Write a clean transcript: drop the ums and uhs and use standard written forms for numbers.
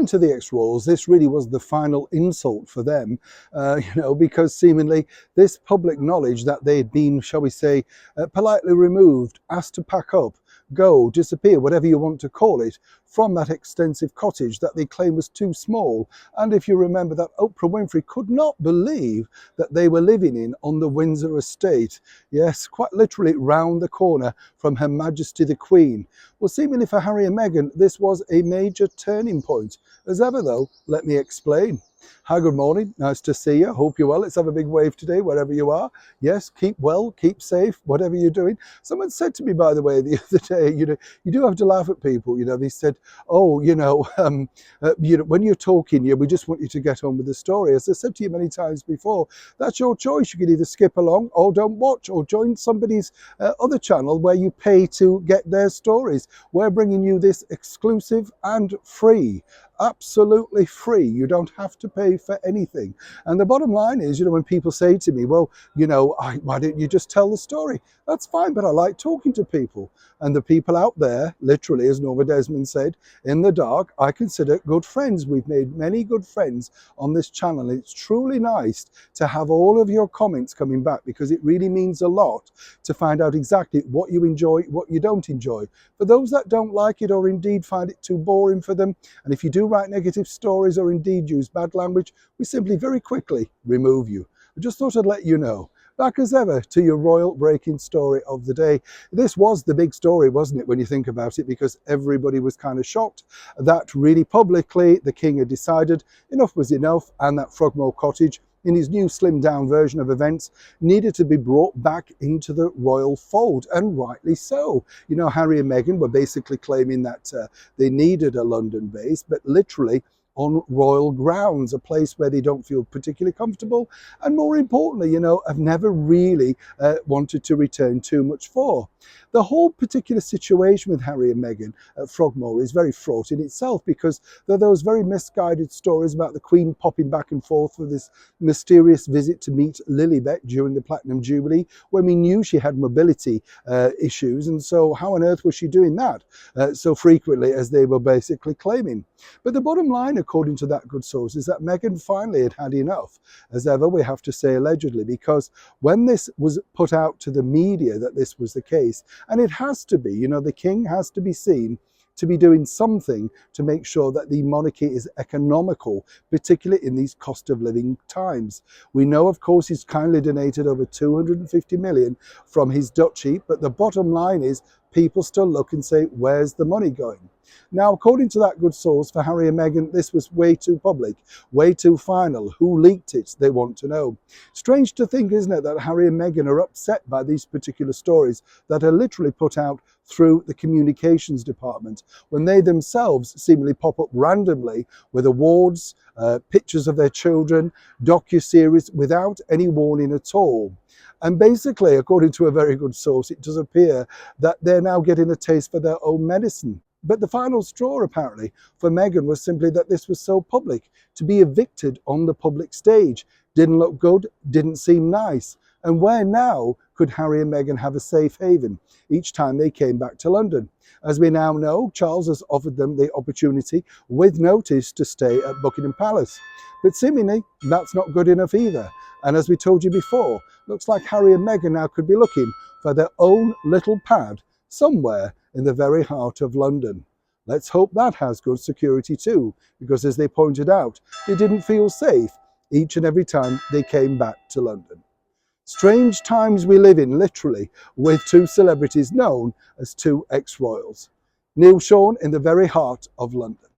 according to the ex-royals, this really was the final insult for them, because seemingly this public knowledge that they'd been, shall we say, politely removed, asked to pack up, go, disappear, whatever you want to call it, from that extensive cottage that they claim was too small. And if you remember that Oprah Winfrey could not believe that they were living in on the Windsor estate. Yes, quite literally round the corner from Her Majesty the Queen. Well, seemingly for Harry and Meghan, this was a major turning point. As ever though, let me explain. Hi, good morning. Nice to see you. Hope you're well. Let's have a big wave today, wherever you are. Yes, keep well, keep safe, whatever you're doing. Someone said to me, by the way, the other day, you do have to laugh at people. They said, oh, when you're talking, we just want you to get on with the story. As I said to you many times before, that's your choice. You can either skip along or don't watch, or join somebody's other channel where you pay to get their stories. We're bringing you this exclusive and free. Absolutely free. You don't have to pay for anything. And the bottom line is, when people say to me, well, why don't you just tell the story? That's fine, but I like talking to people. And the people out there, literally, as Norma Desmond said, in the dark, I consider good friends. We've made many good friends on this channel. It's truly nice to have all of your comments coming back, because it really means a lot to find out exactly what you enjoy, what you don't enjoy. For those that don't like it, or indeed find it too boring for them, and if you do write negative stories or indeed use bad language, we simply very quickly remove you. I just thought I'd let you know. Back as ever to your royal breaking story of the day. This was the big story, wasn't it, when you think about it, because everybody was kind of shocked that really publicly the king had decided enough was enough, and that Frogmore Cottage, in his new slimmed down version of events, needed to be brought back into the royal fold, and rightly so. Harry and Meghan were basically claiming that they needed a London base, but literally on royal grounds, a place where they don't feel particularly comfortable, and more importantly, have never really wanted to return too much for. The whole particular situation with Harry and Meghan at Frogmore is very fraught in itself, because there are those very misguided stories about the Queen popping back and forth for this mysterious visit to meet Lilibet during the Platinum Jubilee, when we knew she had mobility issues, and so how on earth was she doing that so frequently as they were basically claiming? But the bottom line, according to that good source, is that Meghan finally had enough. As ever, we have to say allegedly, because when this was put out to the media that this was the case, and it has to be, the king has to be seen to be doing something to make sure that the monarchy is economical, particularly in these cost of living times. We know, of course, he's kindly donated over 250 million from his duchy, but the bottom line is people still look and say, where's the money going? Now, according to that good source, for Harry and Meghan, this was way too public, way too final. Who leaked it? They want to know. Strange to think, isn't it, that Harry and Meghan are upset by these particular stories that are literally put out through the communications department, when they themselves seemingly pop up randomly with awards, pictures of their children, docu-series, without any warning at all. And basically, according to a very good source, it does appear that they're now getting a taste for their own medicine. But the final straw, apparently, for Meghan was simply that this was so public. To be evicted on the public stage didn't look good, didn't seem nice. And where now could Harry and Meghan have a safe haven each time they came back to London? As we now know, Charles has offered them the opportunity with notice to stay at Buckingham Palace. But seemingly, that's not good enough either. And as we told you before, looks like Harry and Meghan now could be looking for their own little pad somewhere in the very heart of London. Let's hope that has good security too, because as they pointed out, they didn't feel safe each and every time they came back to London. Strange times we live in, literally, with two celebrities known as two ex-royals. Neil Sean in the very heart of London.